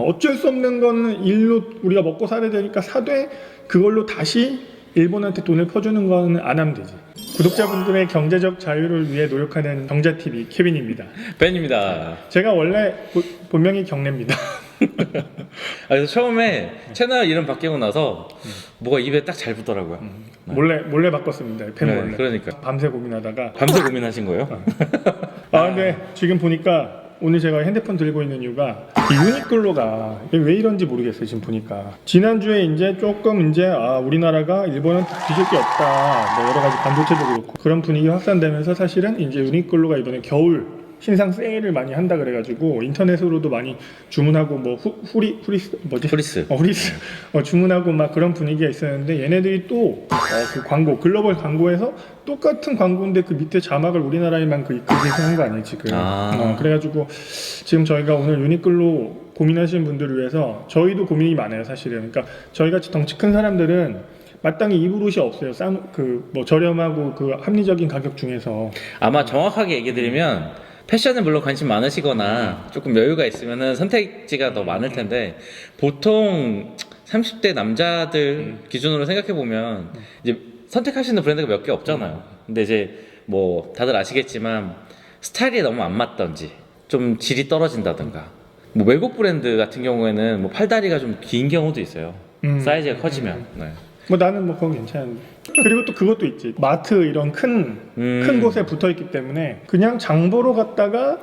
어쩔 수 없는 거는 일로 우리가 먹고 살아야 되니까 사되 그걸로 다시 일본한테 돈을 퍼주는 거는 안 하면 되지. 구독자분들의 경제적 자유를 위해 노력하는 경자TV 케빈입니다. 벤입니다. 제가 원래 본명이 경래입니다. 그래서 처음에 채널 이름 바뀌고 나서 뭐가 입에 딱 잘 붙더라고요. 몰래 바꿨습니다. 팬 몰래. 그러니까 밤새 고민하다가. 밤새 고민하신 거예요? 근데 지금 보니까 오늘 제가 핸드폰 들고 있는 이유가 유니클로가 왜 이런지 모르겠어요. 지금 보니까 지난주에 이제 조금 이제 우리나라가 일본한테 뒤질 게 없다, 뭐 여러 가지 반도체도 그렇고 그런 분위기 확산되면서 사실은 이제 유니클로가 이번에 겨울 신상 세일을 많이 한다 그래가지고 인터넷으로도 많이 주문하고 뭐 후리스 뭐지? 후리스. 후리스 주문하고 막 그런 분위기가 있었는데 얘네들이 또 그 광고 글로벌 광고에서 똑같은 광고인데 그 밑에 자막을 우리나라에만 그게 한 거 아니에요 지금. 그래가지고 지금 저희가 오늘 유니클로 고민하시는 분들을 위해서 저희도 고민이 많아요 사실은. 그러니까 저희같이 덩치 큰 사람들은 마땅히 입을 옷이 없어요. 뭐 저렴하고 그 합리적인 가격 중에서. 아마 정확하게 얘기 드리면 패션에 물론 관심 많으시거나 조금 여유가 있으면은 선택지가 더 많을 텐데 보통 30대 남자들 기준으로 생각해 보면 이제 선택할 수 있는 브랜드가 몇 개 없잖아요. 근데 이제 뭐 다들 아시겠지만 스타일이 너무 안 맞던지 좀 질이 떨어진다든가 뭐 외국 브랜드 같은 경우에는 뭐 팔다리가 좀 긴 경우도 있어요. 사이즈가 커지면. 네. 뭐 나는 뭐 그건 괜찮은데. 그리고 또 그것도 있지. 마트 이런 큰 곳에 붙어 있기 때문에 그냥 장 보러 갔다가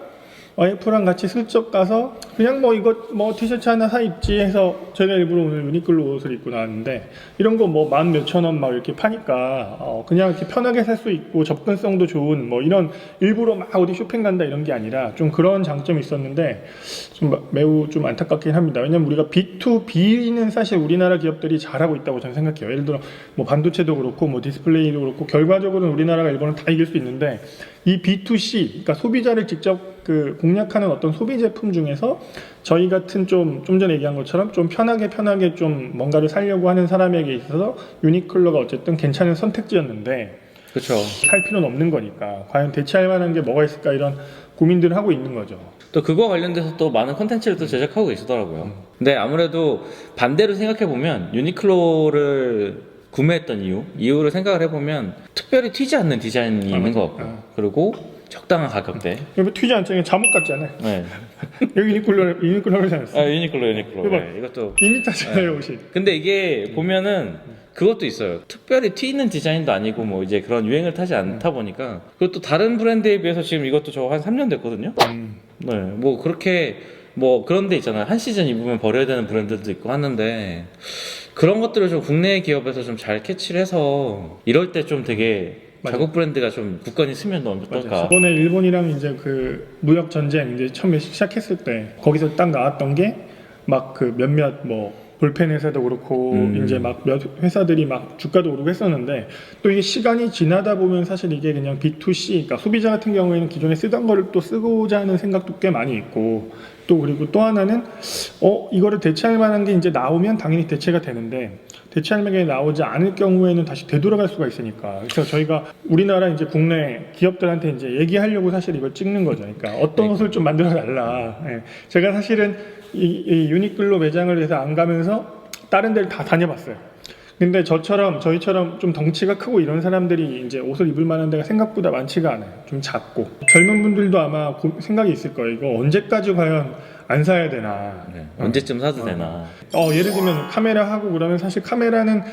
와이프랑 같이 슬쩍 가서 그냥 뭐 이거 뭐 티셔츠 하나 사 입지 해서 제가 일부러 오늘 유니클로 옷을 입고 나왔는데 이런 거 뭐 만 몇천 원 막 이렇게 파니까 그냥 이렇게 편하게 살 수 있고 접근성도 좋은 뭐 이런 일부러 막 어디 쇼핑 간다 이런 게 아니라 좀 그런 장점이 있었는데 좀 매우 좀 안타깝긴 합니다. 왜냐면 우리가 B2B는 사실 우리나라 기업들이 잘하고 있다고 저는 생각해요. 예를 들어 뭐 반도체도 그렇고 뭐 디스플레이도 그렇고 결과적으로는 우리나라가 일본을 다 이길 수 있는데 이 B2C 그러니까 소비자를 직접 그 공략하는 어떤 소비 제품 중에서 저희 같은 좀 전에 얘기한 것처럼 좀 편하게 좀 뭔가를 사려고 하는 사람에게 있어서 유니클로가 어쨌든 괜찮은 선택지였는데 그렇죠. 살 필요는 없는 거니까 과연 대체할 만한 게 뭐가 있을까 이런 고민들을 하고 있는 거죠. 또 그거 관련돼서 또 많은 컨텐츠를 또 제작하고 계시더라고요. 근데 아무래도 반대로 생각해 보면 유니클로를 구매했던 이유를 생각을 해보면 특별히 튀지 않는 디자인이 있는 것 같고 그리고 적당한 가격대. 여기 튀지 않잖아요. 잠옷 같잖아요. 네. 여기 유니클로를 사셨어요. 유니클로. 네, 이것도 이미타잖아요, 옷이. 근데 이게 보면은 그것도 있어요. 특별히 튀는 디자인도 아니고 뭐 이제 그런 유행을 타지 않다 보니까 그리고 또 다른 브랜드에 비해서 지금 이것도 저 한 3년 됐거든요. 네, 뭐 그렇게 뭐 그런 데 있잖아요. 한 시즌 입으면 버려야 되는 브랜드도 있고 하는데 그런 것들을 좀 국내 기업에서 좀 잘 캐치를 해서 이럴 때 좀 되게 자국 브랜드가 좀 굳건히 쓰면 너무 어떨까. 이번에 일본이랑 이제 그 무역 전쟁 이제 처음에 시작했을 때 거기서 딱 나왔던 게 막 그 몇몇 뭐 볼펜 회사도 그렇고 이제 막 몇 회사들이 막 주가도 오르고 했었는데 또 이게 시간이 지나다 보면 사실 이게 그냥 B2C 그러니까 소비자 같은 경우에는 기존에 쓰던 거를 또 쓰고자 하는 생각도 꽤 많이 있고 또 그리고 또 하나는 이거를 대체할 만한 게 이제 나오면 당연히 대체가 되는데 대체할 만한 게 나오지 않을 경우에는 다시 되돌아갈 수가 있으니까 그래서 저희가 우리나라 이제 국내 기업들한테 이제 얘기하려고 사실 이걸 찍는 거죠. 그러니까 어떤 옷을 좀 만들어 달라. 제가 사실은 이 유니클로 매장을 위해서 안 가면서 다른 데를 다 다녀봤어요. 근데 저희처럼 좀 덩치가 크고 이런 사람들이 이제 옷을 입을 만한 데가 생각보다 많지가 않아요. 좀 작고 젊은 분들도 아마 생각이 있을 거예요. 이거 언제까지 과연 안 사야 되나? 네, 언제쯤 사도 되나? 예를 들면 카메라 하고 그러면 사실 카메라는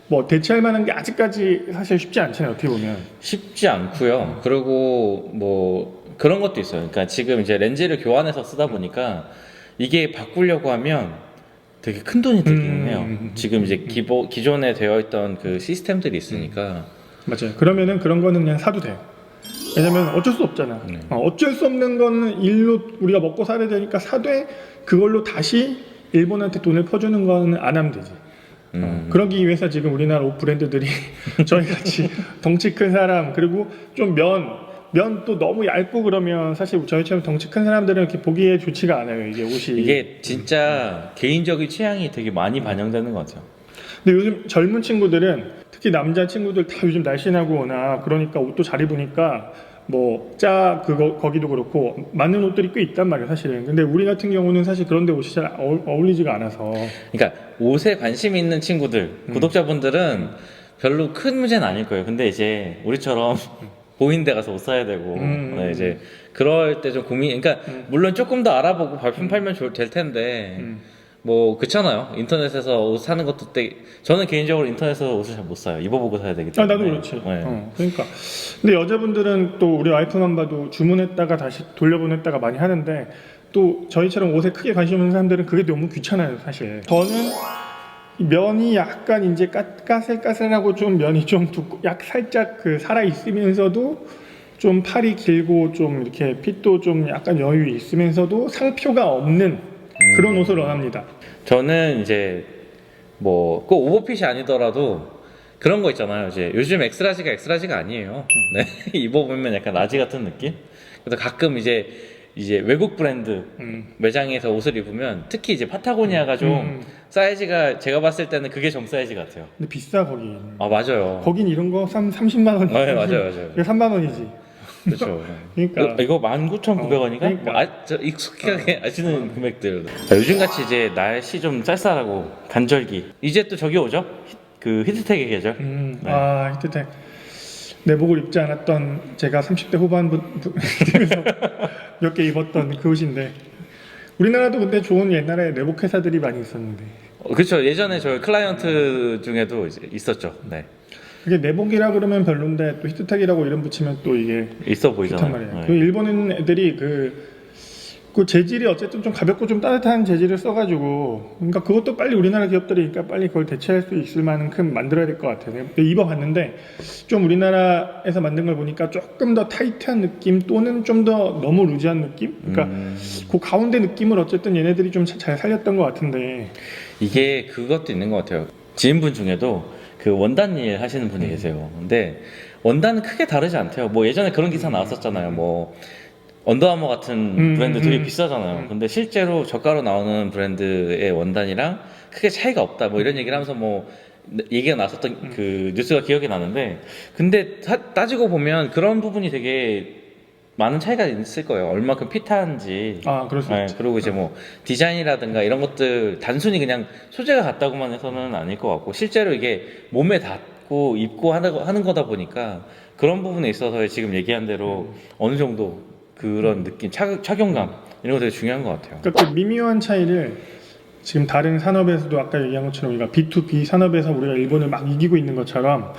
뭐 대체할 만한 게 아직까지 사실 쉽지 않잖아요. 어떻게 보면 쉽지 않고요. 그리고 뭐 그런 것도 있어요. 그러니까 지금 이제 렌즈를 교환해서 쓰다 보니까 이게 바꾸려고 하면 되게 큰 돈이 들기는 해요. 지금 이제 기존에 되어 있던 그 시스템들이 있으니까. 맞아요. 그러면은 그런 거는 그냥 사도 돼요. 왜냐면 어쩔 수 없잖아. 어쩔 수 없는 거는 일로 우리가 먹고 살아야 되니까 사되 그걸로 다시 일본한테 돈을 퍼주는 거는 안 하면 되지. 그러기 위해서 지금 우리나라 옷 브랜드들이 저희같이 덩치 큰 사람 그리고 좀 면도 너무 얇고 그러면 사실 저희처럼 덩치 큰 사람들은 이렇게 보기에 좋지가 않아요. 이게 옷이. 이게 진짜 개인적인 취향이 되게 많이 반영되는 것 같아요. 근데 요즘 젊은 친구들은 특히 남자 친구들 다 요즘 날씬하고 오나 그러니까 옷도 잘 입으니까 그거 거기도 그렇고 맞는 옷들이 꽤 있단 말이에요 사실은. 근데 우리 같은 경우는 사실 그런데 옷이 잘 어울리지가 않아서. 그러니까 옷에 관심 있는 친구들, 구독자분들은 별로 큰 문제는 아닐 거예요. 근데 이제 우리처럼 보이는 데 가서 옷 사야 되고 네, 이제 그럴 때 좀 고민. 그러니까 물론 조금 더 알아보고 발품 팔면 될 텐데 뭐 그렇잖아요. 인터넷에서 옷 사는 것도 저는 개인적으로 인터넷에서 옷을 잘 못 사요. 입어보고 사야 되기 때문에. 나도 그렇지. 네. 그러니까. 근데 여자분들은 또 우리 와이프만 봐도 주문했다가 다시 돌려보냈다가 많이 하는데 또 저희처럼 옷에 크게 관심 없는 사람들은 그게 너무 귀찮아요, 사실. 저는 면이 약간 이제 까슬까슬하고 좀 면이 좀 살짝 그 살아 있으면서도 좀 팔이 길고 좀 이렇게 핏도 좀 약간 여유 있으면서도 상표가 없는 그런 옷을 원합니다. 저는 이제 뭐 꼭 오버핏이 아니더라도 그런 거 있잖아요. 이제 요즘 엑스라지가 아니에요. 네. 입어보면 약간 라지 같은 느낌? 그래서 가끔 이제 외국 브랜드 매장에서 옷을 입으면 특히 이제 파타고니아가 좀 사이즈가 제가 봤을 때는 그게 정 사이즈 같아요. 근데 비싸 거기. 아 맞아요. 거긴 이런 거 30만 원. 네, 맞아요. 이게 3만 원이지. 그렇죠. 그러니까 이거 19,900원인가? 그러니까. 저 익숙하게 아시는 금액들. 요즘 같이 이제 날씨 좀 쌀쌀하고 간절기. 이제 또 저기 오죠? 그 히트텍의 계절. 네. 아 히트텍. 내복을 입지 않았던 제가 30대 후반부에서 몇 개 입었던 그 옷인데 우리나라도 근데 좋은 옛날에 내복 회사들이 많이 있었는데 그렇죠. 예전에 저 클라이언트 중에도 이제 있었죠. 네. 그게 내복이라 그러면 별론데 또 히트텍이라고 이름 붙이면 또 이게 있어 좋단 보이잖아요. 말이에요. 네. 그 일본 애들이 그 재질이 어쨌든 좀 가볍고 좀 따뜻한 재질을 써가지고 그러니까 그것도 빨리 우리나라 기업들이니까 빨리 그걸 대체할 수 있을 만큼 만들어야 될 것 같아요. 입어봤는데 좀 우리나라에서 만든 걸 보니까 조금 더 타이트한 느낌 또는 좀 더 너무 루즈한 느낌? 그러니까 그 가운데 느낌을 어쨌든 얘네들이 좀 잘 살렸던 것 같은데 이게 그것도 있는 것 같아요. 지인분 중에도 그 원단 일 하시는 분이 계세요. 근데 원단은 크게 다르지 않대요. 뭐 예전에 그런 기사 나왔었잖아요. 뭐 언더아머 같은 브랜드 되게 비싸잖아요. 근데 실제로 저가로 나오는 브랜드의 원단이랑 크게 차이가 없다. 뭐 이런 얘기를 하면서 뭐 얘기가 나왔었던 그 뉴스가 기억이 나는데 근데 따지고 보면 그런 부분이 되게 많은 차이가 있을 거예요. 얼마큼 핏한지. 그럴 수 있지. 그리고 이제 뭐 디자인이라든가 이런 것들 단순히 그냥 소재가 같다고만 해서는 아닐 것 같고 실제로 이게 몸에 닿고 입고 하는 거다 보니까 그런 부분에 있어서 지금 얘기한 대로 어느 정도 그런 느낌, 착용감 이런 거 되게 중요한 것 같아요. 그러니까 그 미묘한 차이를 지금 다른 산업에서도 아까 얘기한 것처럼 우리가 B2B 산업에서 우리가 일본을 막 이기고 있는 것처럼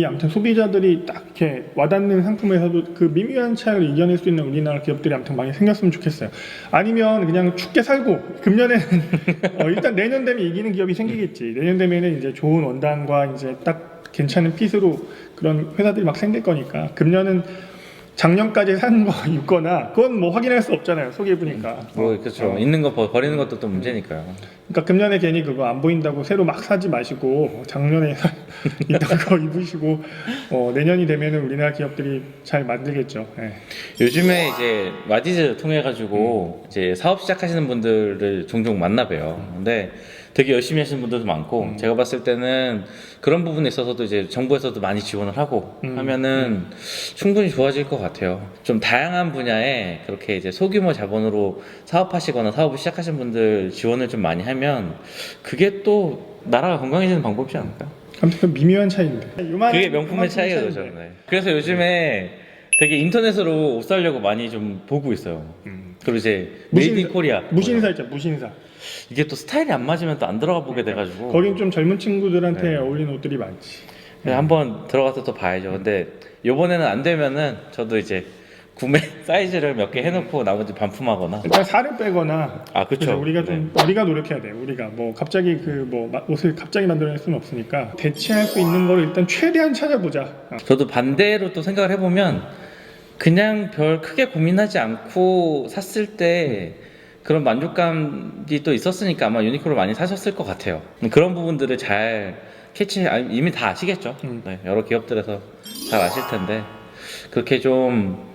아무튼 소비자들이 딱 이렇게 와닿는 상품에서도 그 미묘한 차이를 이겨낼 수 있는 우리나라 기업들이 아무튼 많이 생겼으면 좋겠어요. 아니면 그냥 춥게 살고 금년에는 일단 내년 되면 이기는 기업이 생기겠지. 내년 되면은 이제 좋은 원단과 이제 딱 괜찮은 핏으로 그런 회사들이 막 생길 거니까 금년은 작년까지 산 거 입거나 그건 뭐 확인할 수 없잖아요. 소개해보니까. 뭐 그렇죠. 있는 거 버리는 것도 또 문제니까요. 그러니까 금년에 괜히 그거 안 보인다고 새로 막 사지 마시고 작년에 있던 거 입으시고 내년이 되면은 우리나라 기업들이 잘 만들겠죠. 네. 요즘에 이제 와디즈 통해 가지고 이제 사업 시작하시는 분들을 종종 만나 봬요. 근데 되게 열심히 하시는 분들도 많고 제가 봤을 때는 그런 부분에 있어서도 이제 정부에서도 많이 지원을 하고 하면은 충분히 좋아질 것 같아요. 좀 다양한 분야에 그렇게 이제 소규모 자본으로 사업하시거나 사업을 시작하신 분들 지원을 좀 많이 하면 그게 또 나라가 건강해지는 방법이지 않을까? 아무튼 그 미묘한 차이인데. 그게 명품의 차이가 그죠. 네. 그래서 요즘에 되게 인터넷으로 옷 사려고 많이 좀 보고 있어요. 그리고 이제 메이드 인 코리아 무신사 있죠. 무신사. 이게 또 스타일이 안 맞으면 또 안 들어가 보게 돼가지고 거긴 좀 젊은 친구들한테 어울리는 옷들이 많지. 그래서 한번 들어가서 또 봐야죠. 근데 요번에는 안 되면은 저도 이제 구매 사이즈를 몇 개 해놓고 나머지 반품하거나 일단 살을 빼거나. 그쵸. 우리가 좀 우리가 노력해야 돼. 우리가 뭐 갑자기 옷을 갑자기 만들어낼 수는 없으니까 대체할 수 있는 거를 일단 최대한 찾아보자. 저도 반대로 또 생각을 해보면 그냥 별 크게 고민하지 않고 샀을 때 그런 만족감이 또 있었으니까 아마 유니클로 많이 사셨을 것 같아요. 그런 부분들을 잘 이미 다 아시겠죠. 네, 여러 기업들에서 잘 아실 텐데 그렇게 좀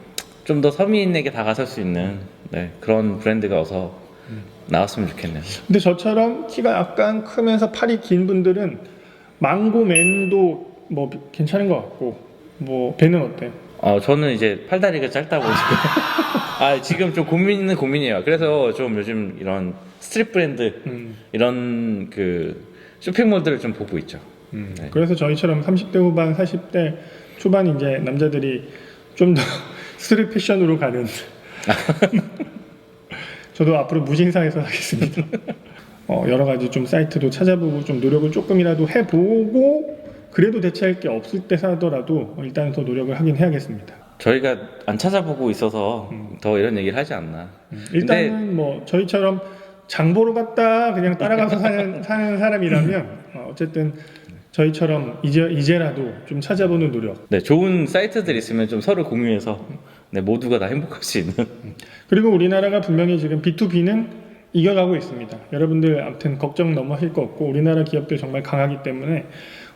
더 서민에게 다가설 수 있는 그런 브랜드가 어서 나왔으면 좋겠네요. 근데 저처럼 키가 약간 크면서 팔이 긴 분들은 망고맨도 뭐 괜찮은 것 같고 뭐 배는 어때? 저는 이제 팔다리가 짧다 보니까 지금 좀 고민은 고민이에요. 그래서 좀 요즘 이런 스트릿 브랜드 이런 그 쇼핑몰들을 좀 보고 있죠. 네. 그래서 저희처럼 30대 후반, 40대 초반 이제 남자들이 좀 더 스트릿 패션으로 가는 저도 앞으로 무신사에서 하겠습니다. 여러 가지 좀 사이트도 찾아보고 좀 노력을 조금이라도 해보고 그래도 대체할 게 없을 때 사더라도 일단 더 노력을 하긴 해야겠습니다. 저희가 안 찾아보고 있어서 더 이런 얘기를 하지 않나. 일단은 뭐 저희처럼 장보러 갔다 그냥 따라가서 사는 사람이라면 어쨌든 저희처럼 이제라도 좀 찾아보는 노력. 네, 좋은 사이트들 있으면 좀 서로 공유해서 네, 모두가 다 행복할 수 있는. 그리고 우리나라가 분명히 지금 B2B는 이겨가고 있습니다. 여러분들 아무튼 걱정 너무 하실 거 없고 우리나라 기업들 정말 강하기 때문에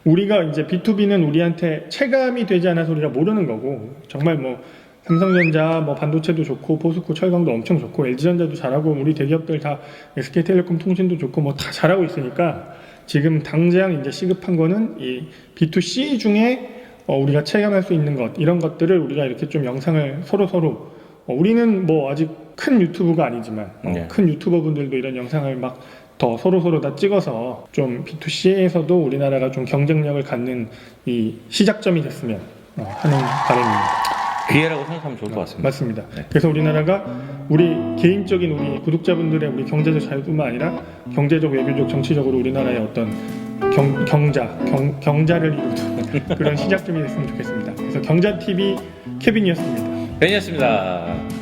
우리가 이제 B2B는 우리한테 체감이 되지 않아서 우리가 모르는 거고 정말 뭐 삼성전자 뭐 반도체도 좋고 포스코 철강도 엄청 좋고 LG전자도 잘하고 우리 대기업들 다 SK텔레콤 통신도 좋고 뭐 다 잘하고 있으니까 지금 당장 이제 시급한 거는 이 B2C 중에 우리가 체감할 수 있는 것 이런 것들을 우리가 이렇게 좀 영상을 서로 우리는 뭐 아직 큰 유튜브가 아니지만 큰 유튜버 분들도 이런 영상을 막 더 서로 다 찍어서 좀 B2C에서도 우리나라가 좀 경쟁력을 갖는 이 시작점이 됐으면 하는 바람입니다. 기회라고 생각하면 좋을 것 같습니다. 맞습니다. 네. 그래서 우리나라가 우리 개인적인 우리 구독자분들의 우리 경제적 자유뿐만 아니라 경제적, 외교적, 정치적으로 우리나라의 어떤 경자를 이루는 그런 시작점이 됐으면 좋겠습니다. 그래서 경자TV 케빈이었습니다. 벤이었습니다.